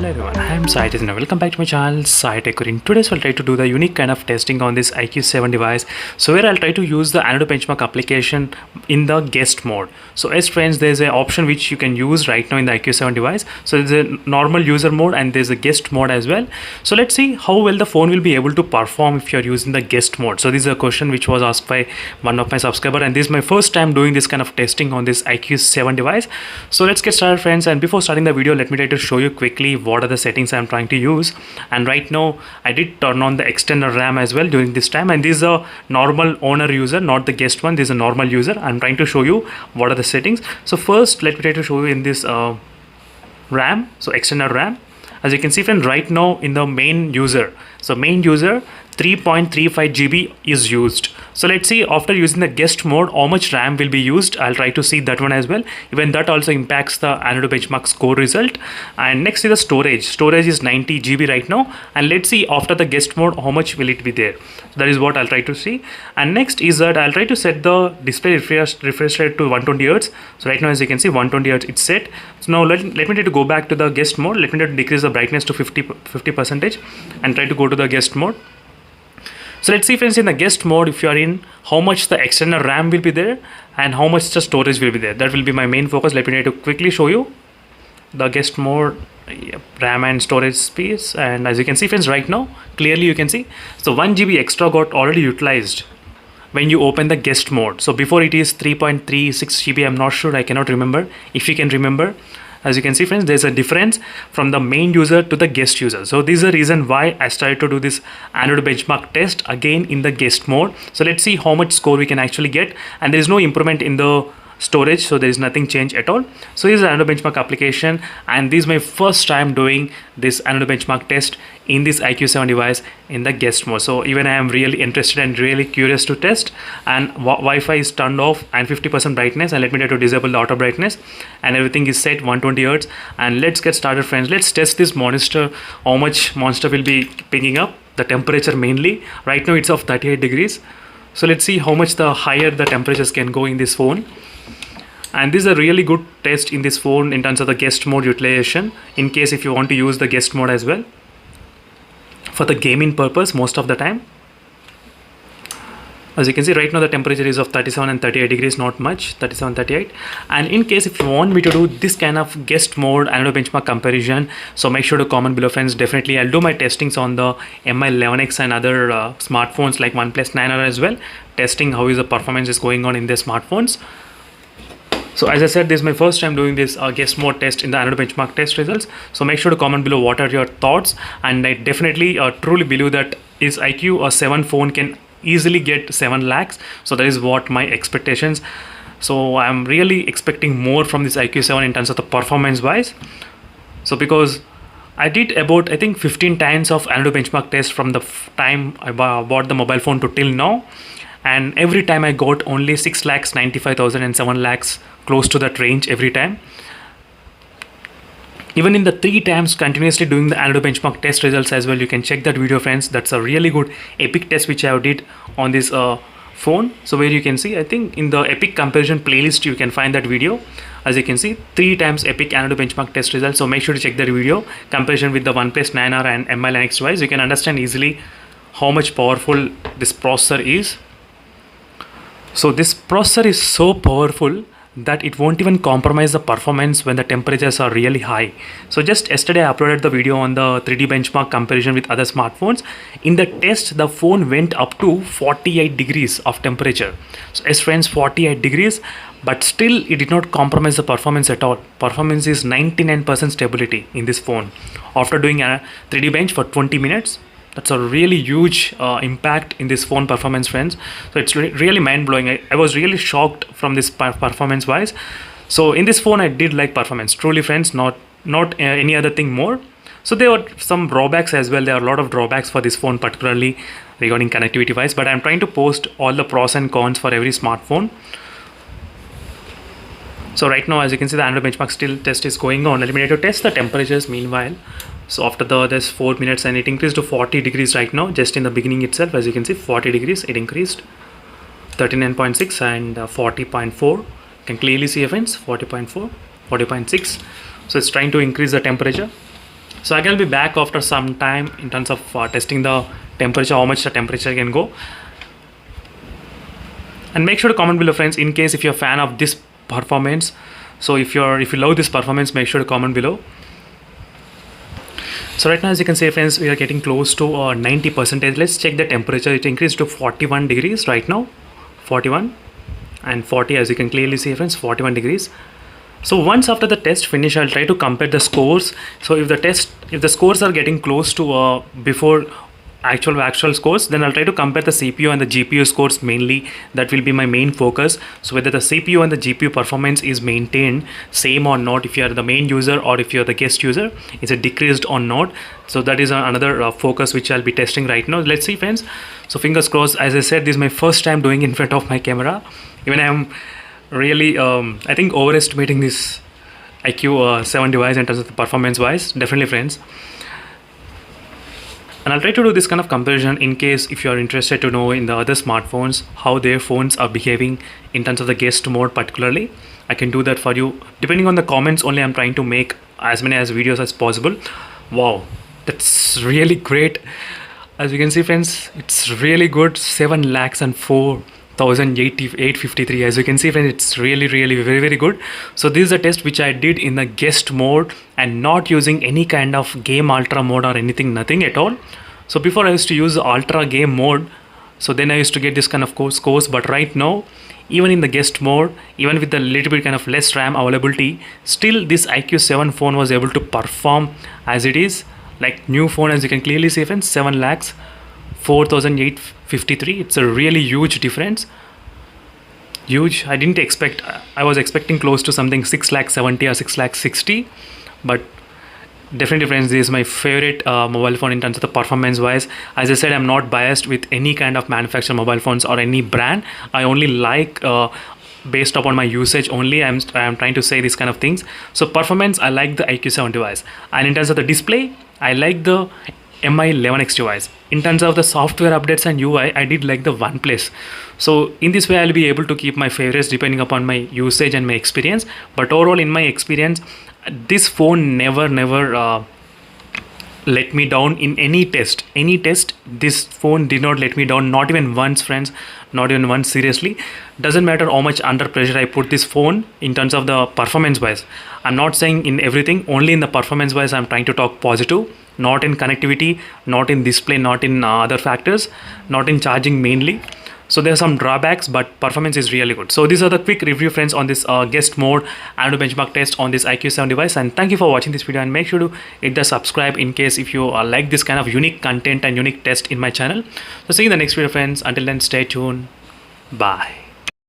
Hello everyone, I am Sai and welcome back to my channel Sai Tech. In today's I'll try to do the unique kind of testing on this iQOO device. So where I'll try to use the Antutu benchmark application in the guest mode. So as friends, there's an option which you can use right now in the iQOO device. So there's a normal user mode and there's a guest mode as well. So let's see how well the phone will be able to perform if you're using the guest mode. So this is a question which was asked by one of my subscribers, and this is my first time doing this kind of testing on this iQOO device. So let's get started friends, and before starting the video, let me try to show you quickly what are the settings I'm trying to use. And right now I did turn on the external RAM as well during this time, and this is a normal owner user, not the guest one. This is a normal user. I'm trying to show you what are the settings. So first let me try to show you in this RAM, so external RAM. As you can see friend, right now in the main user, so main user 3.35 GB is used. So let's see after using the guest mode how much RAM will be used. I'll try to see that one as well. Even that also impacts the Antutu benchmark score result. And next is the storage is 90 GB right now, and let's see after the guest mode how much will it be there. So that is what I'll try to see. And next is that I'll try to set the display refresh rate to 120 Hz. So right now as you can see 120 Hz it's set. So now let me try to go back to the guest mode. Let me try to decrease the brightness to 50% and try to go to the guest mode. So let's see friends, in the guest mode, if you are in, how much the external RAM will be there and how much the storage will be there. That will be my main focus. Let me try to quickly show you the guest mode, RAM and storage space. And as you can see friends, right now clearly you can see, so 1 GB extra got already utilized when you open the guest mode. So before it is 3.36 GB, I'm not sure, I cannot remember. If you can remember, as you can see friends, there's a difference from the main user to the guest user. So this is the reason why I started to do this Antutu benchmark test again in the guest mode. So let's see how much score we can actually get, and there is no improvement in the storage, so there is nothing change at all. So this is Antutu benchmark application, and this is my first time doing this Antutu benchmark test in this iQOO device in the guest mode. So even I am really interested and really curious to test. And Wi-Fi is turned off and 50% brightness, and let me try to disable the auto brightness, and everything is set 120 Hz. And let's get started friends. Let's test this monster, how much monster will be picking up the temperature mainly. Right now it's of 38 degrees. So let's see how much the higher the temperatures can go in this phone. And this is a really good test in this phone in terms of the guest mode utilization, in case if you want to use the guest mode as well for the gaming purpose most of the time. As you can see right now the temperature is of 37 and 38 degrees, not much, 37, 38. And in case if you want me to do this kind of guest mode and benchmark comparison, so make sure to comment below friends. Definitely I'll do my testings on the Mi11X and other smartphones like OnePlus Nord as well, testing how is the performance is going on in their smartphones. So as I said, this is my first time doing this guest mode test in the Antutu benchmark test results. So make sure to comment below what are your thoughts. And I definitely truly believe that is iQOO 7 phone can easily get 7 lakhs. So that is what my expectations. So I'm really expecting more from this iQOO 7 in terms of the performance wise. So because I did about I think 15 times of Antutu benchmark test from the time I bought the mobile phone to till now. And every time I got only 6,95,000 and 7 lakhs, close to that range every time. Even in the 3 times continuously doing the Antutu benchmark test results as well, you can check that video friends. That's a really good epic test which I did on this phone. So where you can see, I think in the epic comparison playlist you can find that video. As you can see, 3 times epic Antutu benchmark test results. So make sure to check that video, comparison with the OnePlus Nord and Mi11X device. You can understand easily how much powerful this processor is. So this processor is so powerful that it won't even compromise the performance when the temperatures are really high. So just yesterday I uploaded the video on the 3D benchmark comparison with other smartphones. In the test, the phone went up to 48 degrees of temperature. So as friends, 48 degrees, but still it did not compromise the performance at all. Performance is 99% stability in this phone after doing a 3D bench for 20 minutes. That's a really huge impact in this phone performance friends. So it's really mind-blowing. I was really shocked from this performance wise. So in this phone I did like performance truly friends, not any other thing more. So there are some drawbacks as well. There are a lot of drawbacks for this phone, particularly regarding connectivity wise, but I'm trying to post all the pros and cons for every smartphone. So right now as you can see, the Antutu benchmark still test is going on. Let me try to test the temperatures meanwhile. So after there's 4 minutes, and it increased to 40 degrees right now. Just in the beginning itself, as you can see, 40 degrees it increased, 39.6 and 40.4. You can clearly see friends, 40.4, 40.6. So it's trying to increase the temperature. So I will be back after some time in terms of testing the temperature, how much the temperature can go. And make sure to comment below, friends, in case if you're a fan of this performance. So if you love this performance, make sure to comment below. So right now, as you can see, friends, we are getting close to 90%. Let's check the temperature. It increased to 41 degrees right now, 41 and 40, as you can clearly see, friends, 41 degrees. So once after the test finish, I'll try to compare the scores. So if the scores are getting close to before actual scores, then I'll try to compare the CPU and the GPU scores mainly. That will be my main focus. So whether the CPU and the GPU performance is maintained same or not, if you are the main user or if you are the guest user, is it decreased or not. So that is another focus which I'll be testing right now. Let's see, friends. So fingers crossed. As I said, this is my first time doing in front of my camera. Even I am really I think overestimating this iQOO 7 device in terms of the performance wise, definitely, friends. And I'll try to do this kind of comparison in case if you are interested to know in the other smartphones how their phones are behaving in terms of the guest mode particularly. I can do that for you. Depending on the comments only, I'm trying to make as many videos as possible. Wow, that's really great. As you can see, friends, it's really good. 7,04,853. As you can see, friends, it's really very good. So this is a test which I did in the guest mode and not using any kind of game ultra mode or anything, nothing at all. So before I used to use the ultra game mode, so then I used to get this kind of scores. But right now, even in the guest mode, even with the little bit kind of less RAM availability, still this iQOO 7 phone was able to perform as it is. Like new phone, as you can clearly see, friends, 7,04,853. It's a really huge difference. Huge. I didn't expect. I was expecting close to something 6,70,000 or 6,60,000, but definitely, friends, this is my favorite mobile phone in terms of the performance wise. As I said, I'm not biased with any kind of manufacturer mobile phones or any brand. I only like based upon my usage only. I'm trying to say these kind of things. So performance, I like the iQOO 7 device, and in terms of the display, I like the Mi 11X device. In terms of the software updates and UI, I did like the OnePlus. So in this way, I'll be able to keep my favorites depending upon my usage and my experience. But overall, in my experience, this phone never let me down in any test. This phone did not let me down, not even once, friends, not even once. Seriously, doesn't matter how much under pressure I put this phone in terms of the performance wise. I'm not saying in everything, only in the performance wise I'm trying to talk positive, not in connectivity, not in display, not in other factors, not in charging mainly. So there are some drawbacks, but performance is really good. So these are the quick review, friends, on this guest mode and benchmark test on this iQOO 7 device. And thank you for watching this video, and make sure to hit the subscribe in case if you like this kind of unique content and unique test in my channel. So see you in the next video, friends. Until then, stay tuned. Bye.